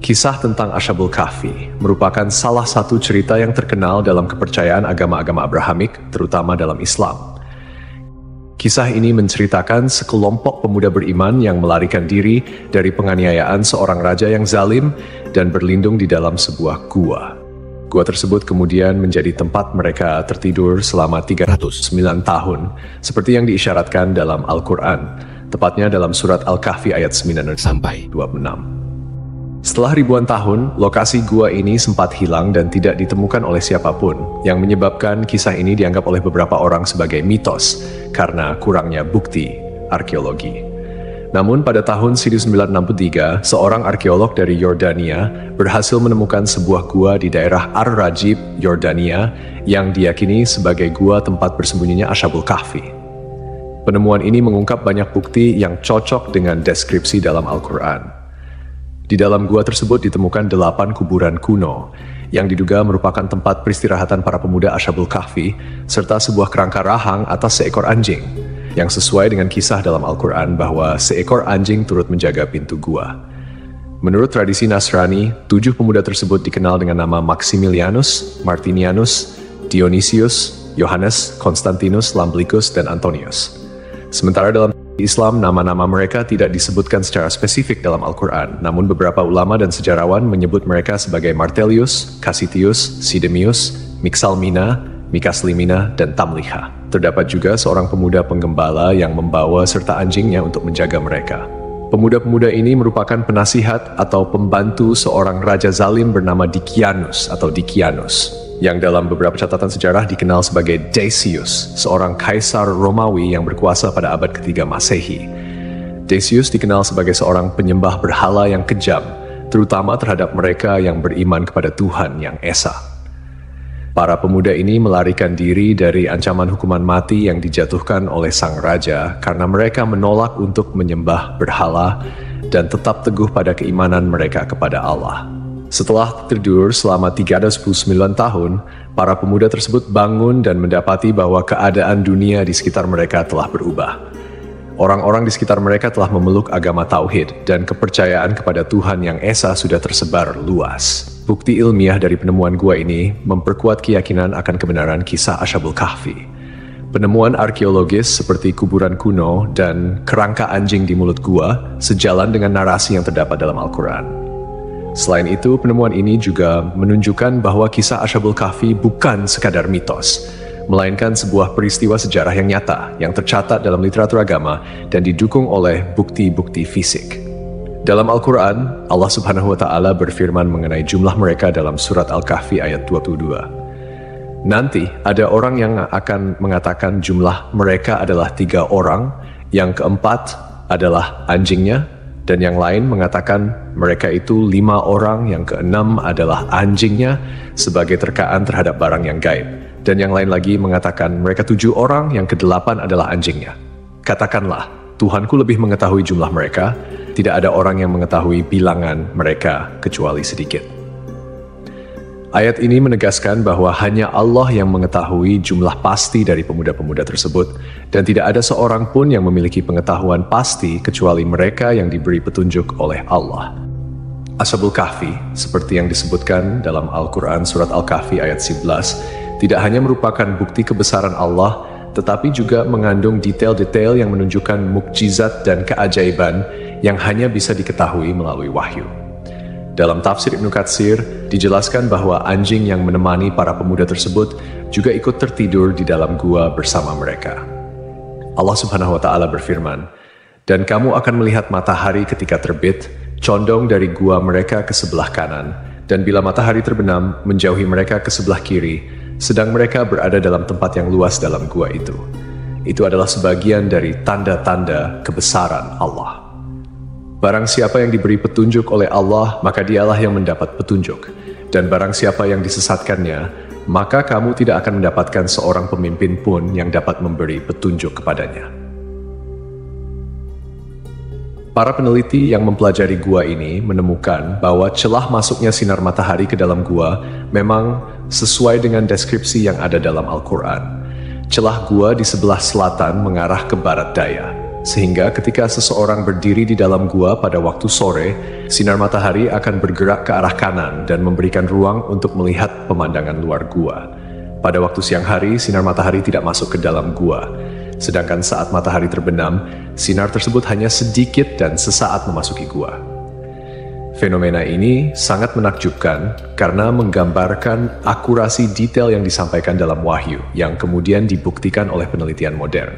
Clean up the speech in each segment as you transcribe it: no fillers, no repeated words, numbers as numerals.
Kisah tentang Ashabul Kahfi merupakan salah satu cerita yang terkenal dalam kepercayaan agama-agama Abrahamik, terutama dalam Islam. Kisah ini menceritakan sekelompok pemuda beriman yang melarikan diri dari penganiayaan seorang raja yang zalim dan berlindung di dalam sebuah gua. Gua tersebut kemudian menjadi tempat mereka tertidur selama 309 tahun, seperti yang diisyaratkan dalam Al-Quran, tepatnya dalam surat Al-Kahfi ayat 9 sampai 26. Setelah ribuan tahun, lokasi gua ini sempat hilang dan tidak ditemukan oleh siapapun, yang menyebabkan kisah ini dianggap oleh beberapa orang sebagai mitos karena kurangnya bukti arkeologi. Namun pada tahun 1963, seorang arkeolog dari Yordania berhasil menemukan sebuah gua di daerah Ar-Rajib, Yordania, yang diyakini sebagai gua tempat bersembunyinya Ashabul Kahfi. Penemuan ini mengungkap banyak bukti yang cocok dengan deskripsi dalam Al-Quran. Di dalam gua tersebut ditemukan 8 kuburan kuno yang diduga merupakan tempat peristirahatan para pemuda Ashabul Kahfi serta sebuah kerangka rahang atas seekor anjing yang sesuai dengan kisah dalam Al-Quran bahwa seekor anjing turut menjaga pintu gua. Menurut tradisi Nasrani, 7 pemuda tersebut dikenal dengan nama Maximilianus, Martinianus, Dionysius, Yohanes, Konstantinus, Lamblicus, dan Antonius. Sementara dalam Islam, nama-nama mereka tidak disebutkan secara spesifik dalam Al-Quran, namun beberapa ulama dan sejarawan menyebut mereka sebagai Martelius, Cassitius, Sidemius, Mixalmina, Mikaslimina, dan Tamliha. Terdapat juga seorang pemuda penggembala yang membawa serta anjingnya untuk menjaga mereka. Pemuda-pemuda ini merupakan penasihat atau pembantu seorang raja zalim bernama Dikianus atau Dikianus, yang dalam beberapa catatan sejarah dikenal sebagai Decius, seorang kaisar Romawi yang berkuasa pada abad ketiga Masehi. Decius dikenal sebagai seorang penyembah berhala yang kejam, terutama terhadap mereka yang beriman kepada Tuhan yang Esa. Para pemuda ini melarikan diri dari ancaman hukuman mati yang dijatuhkan oleh sang raja karena mereka menolak untuk menyembah berhala dan tetap teguh pada keimanan mereka kepada Allah. Setelah tertidur selama 309 tahun, para pemuda tersebut bangun dan mendapati bahwa keadaan dunia di sekitar mereka telah berubah. Orang-orang di sekitar mereka telah memeluk agama Tauhid dan kepercayaan kepada Tuhan yang Esa sudah tersebar luas. Bukti ilmiah dari penemuan gua ini memperkuat keyakinan akan kebenaran kisah Ashabul Kahfi. Penemuan arkeologis seperti kuburan kuno dan kerangka anjing di mulut gua sejalan dengan narasi yang terdapat dalam Al-Quran. Selain itu, penemuan ini juga menunjukkan bahwa kisah Ashabul Kahfi bukan sekadar mitos, melainkan sebuah peristiwa sejarah yang nyata, yang tercatat dalam literatur agama dan didukung oleh bukti-bukti fisik. Dalam Al-Quran, Allah Subhanahu wa Ta'ala berfirman mengenai jumlah mereka dalam surat Al-Kahfi ayat 22. Nanti ada orang yang akan mengatakan jumlah mereka adalah 3 orang, yang keempat adalah anjingnya, dan yang lain mengatakan mereka itu 5 orang, yang keenam adalah anjingnya sebagai terkaan terhadap barang yang gaib. Dan yang lain lagi mengatakan mereka 7 orang, yang ke-8 adalah anjingnya. Katakanlah, Tuhanku lebih mengetahui jumlah mereka, tidak ada orang yang mengetahui bilangan mereka kecuali sedikit. Ayat ini menegaskan bahwa hanya Allah yang mengetahui jumlah pasti dari pemuda-pemuda tersebut, dan tidak ada seorang pun yang memiliki pengetahuan pasti kecuali mereka yang diberi petunjuk oleh Allah. Ashabul Kahfi, seperti yang disebutkan dalam Al-Quran surat Al-Kahfi ayat 11, tidak hanya merupakan bukti kebesaran Allah, tetapi juga mengandung detail-detail yang menunjukkan mukjizat dan keajaiban yang hanya bisa diketahui melalui wahyu. Dalam tafsir Ibnu Katsir, dijelaskan bahwa anjing yang menemani para pemuda tersebut juga ikut tertidur di dalam gua bersama mereka. Allah Subhanahu wa Ta'ala berfirman, "Dan kamu akan melihat matahari ketika terbit, condong dari gua mereka ke sebelah kanan, dan bila matahari terbenam, menjauhi mereka ke sebelah kiri, sedang mereka berada dalam tempat yang luas dalam gua itu." Itu adalah sebagian dari tanda-tanda kebesaran Allah. Barang siapa yang diberi petunjuk oleh Allah, maka dialah yang mendapat petunjuk. Dan barang siapa yang disesatkannya, maka kamu tidak akan mendapatkan seorang pemimpin pun yang dapat memberi petunjuk kepadanya. Para peneliti yang mempelajari gua ini menemukan bahwa celah masuknya sinar matahari ke dalam gua memang sesuai dengan deskripsi yang ada dalam Al-Quran. Celah gua di sebelah selatan mengarah ke barat daya. sehingga ketika seseorang berdiri di dalam gua pada waktu sore, sinar matahari akan bergerak ke arah kanan dan memberikan ruang untuk melihat pemandangan luar gua. Pada waktu siang hari, sinar matahari tidak masuk ke dalam gua, sedangkan saat matahari terbenam, sinar tersebut hanya sedikit dan sesaat memasuki gua. Fenomena ini sangat menakjubkan karena menggambarkan akurasi detail yang disampaikan dalam wahyu yang kemudian dibuktikan oleh penelitian modern.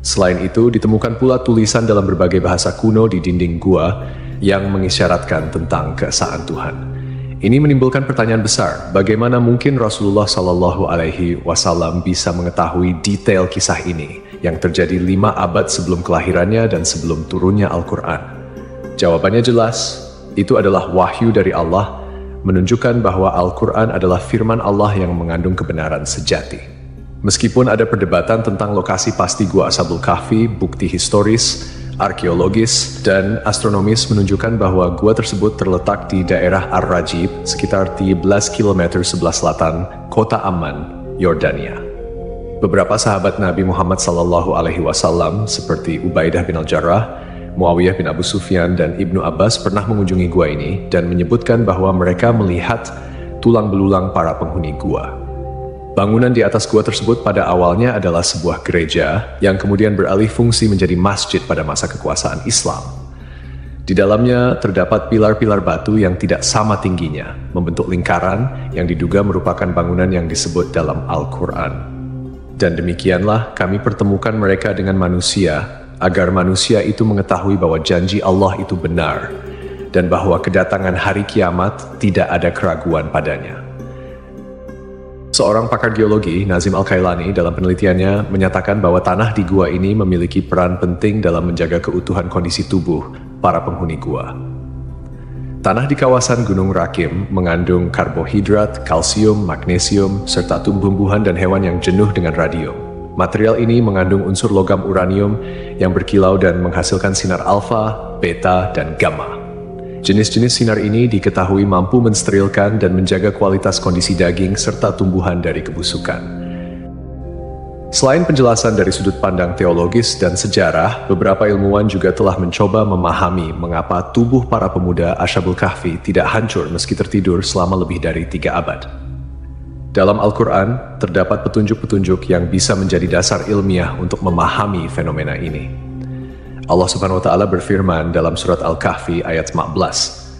Selain itu, ditemukan pula tulisan dalam berbagai bahasa kuno di dinding gua yang mengisyaratkan tentang keesaan Tuhan. Ini menimbulkan pertanyaan besar, bagaimana mungkin Rasulullah Shallallahu Alaihi Wasallam bisa mengetahui detail kisah ini yang terjadi 5 abad sebelum kelahirannya dan sebelum turunnya Al-Quran? Jawabannya jelas. Itu adalah wahyu dari Allah, menunjukkan bahwa Al-Quran adalah firman Allah yang mengandung kebenaran sejati. Meskipun ada perdebatan tentang lokasi pasti Gua Ashabul Kahfi, bukti historis, arkeologis, dan astronomis menunjukkan bahwa gua tersebut terletak di daerah Ar-Rajib, sekitar 13 km sebelah selatan kota Amman, Yordania. Beberapa sahabat Nabi Muhammad SAW seperti Ubaidah bin Al-Jarrah, Muawiyah bin Abu Sufyan, dan Ibnu Abbas pernah mengunjungi gua ini dan menyebutkan bahwa mereka melihat tulang belulang para penghuni gua. Bangunan di atas gua tersebut pada awalnya adalah sebuah gereja yang kemudian beralih fungsi menjadi masjid pada masa kekuasaan Islam. Di dalamnya terdapat pilar-pilar batu yang tidak sama tingginya, membentuk lingkaran yang diduga merupakan bangunan yang disebut dalam Al-Quran. Dan demikianlah kami pertemukan mereka dengan manusia, agar manusia itu mengetahui bahwa janji Allah itu benar, dan bahwa kedatangan hari kiamat tidak ada keraguan padanya. Seorang pakar geologi, Nazim Al-Kailani, dalam penelitiannya menyatakan bahwa tanah di gua ini memiliki peran penting dalam menjaga keutuhan kondisi tubuh para penghuni gua. Tanah di kawasan Gunung Rakim mengandung karbohidrat, kalsium, magnesium, serta tumbuh-tumbuhan dan hewan yang jenuh dengan radium. Material ini mengandung unsur logam uranium yang berkilau dan menghasilkan sinar alfa, beta, dan gamma. Jenis-jenis sinar ini diketahui mampu mensterilkan dan menjaga kualitas kondisi daging serta tumbuhan dari kebusukan. Selain penjelasan dari sudut pandang teologis dan sejarah, beberapa ilmuwan juga telah mencoba memahami mengapa tubuh para pemuda Ashabul Kahfi tidak hancur meski tertidur selama lebih dari 3 abad. Dalam Al-Quran, terdapat petunjuk-petunjuk yang bisa menjadi dasar ilmiah untuk memahami fenomena ini. Allah Subhanahu wa Ta'ala berfirman dalam surat Al-Kahfi ayat 15,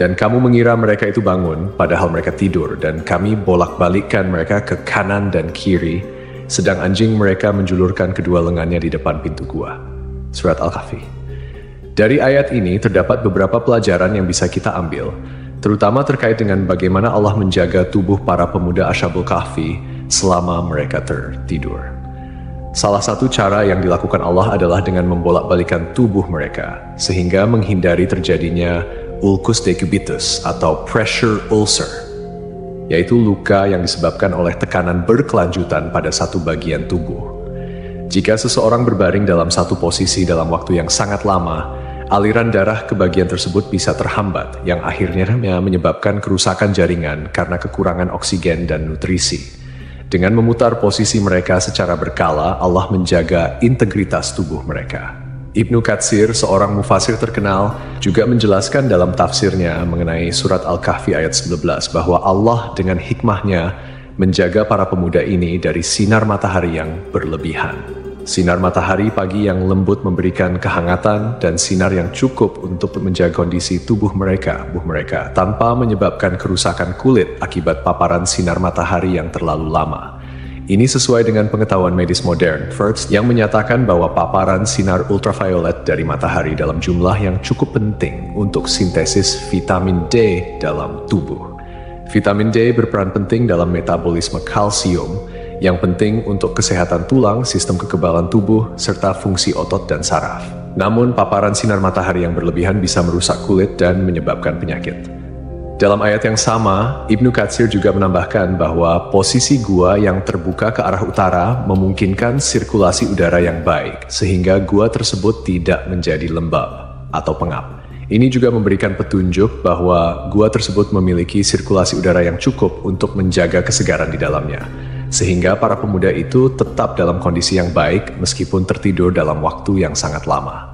"Dan kamu mengira mereka itu bangun, padahal mereka tidur, dan kami bolak-balikkan mereka ke kanan dan kiri, sedang anjing mereka menjulurkan kedua lengannya di depan pintu gua." Surat Al-Kahfi. Dari ayat ini terdapat beberapa pelajaran yang bisa kita ambil, terutama terkait dengan bagaimana Allah menjaga tubuh para pemuda Ashabul Kahfi selama mereka tertidur. Salah satu cara yang dilakukan Allah adalah dengan membolak-balikan tubuh mereka, sehingga menghindari terjadinya ulcus decubitus atau pressure ulcer, yaitu luka yang disebabkan oleh tekanan berkelanjutan pada satu bagian tubuh. Jika seseorang berbaring dalam satu posisi dalam waktu yang sangat lama, aliran darah ke bagian tersebut bisa terhambat, yang akhirnya menyebabkan kerusakan jaringan karena kekurangan oksigen dan nutrisi. Dengan memutar posisi mereka secara berkala, Allah menjaga integritas tubuh mereka. Ibnu Katsir, seorang mufasir terkenal, juga menjelaskan dalam tafsirnya mengenai surat Al-Kahfi ayat 19 bahwa Allah dengan hikmahnya menjaga para pemuda ini dari sinar matahari yang berlebihan. Sinar matahari pagi yang lembut memberikan kehangatan dan sinar yang cukup untuk menjaga kondisi tubuh mereka tanpa menyebabkan kerusakan kulit akibat paparan sinar matahari yang terlalu lama. Ini sesuai dengan pengetahuan medis modern, First, yang menyatakan bahwa paparan sinar ultraviolet dari matahari dalam jumlah yang cukup penting untuk sintesis vitamin D dalam tubuh. Vitamin D berperan penting dalam metabolisme kalsium, yang penting untuk kesehatan tulang, sistem kekebalan tubuh, serta fungsi otot dan saraf. Namun, paparan sinar matahari yang berlebihan bisa merusak kulit dan menyebabkan penyakit. Dalam ayat yang sama, Ibnu Katsir juga menambahkan bahwa posisi gua yang terbuka ke arah utara memungkinkan sirkulasi udara yang baik, sehingga gua tersebut tidak menjadi lembab atau pengap. Ini juga memberikan petunjuk bahwa gua tersebut memiliki sirkulasi udara yang cukup untuk menjaga kesegaran di dalamnya. sehingga para pemuda itu tetap dalam kondisi yang baik meskipun tertidur dalam waktu yang sangat lama.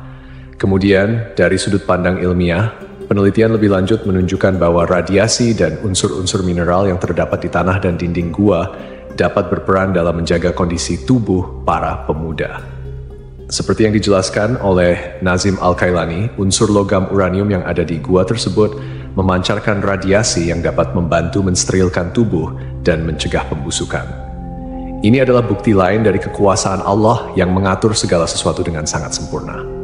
Kemudian, dari sudut pandang ilmiah, penelitian lebih lanjut menunjukkan bahwa radiasi dan unsur-unsur mineral yang terdapat di tanah dan dinding gua dapat berperan dalam menjaga kondisi tubuh para pemuda. Seperti yang dijelaskan oleh Nazim Al-Kailani, unsur logam uranium yang ada di gua tersebut memancarkan radiasi yang dapat membantu mensterilkan tubuh dan mencegah pembusukan. Ini adalah bukti lain dari kekuasaan Allah yang mengatur segala sesuatu dengan sangat sempurna.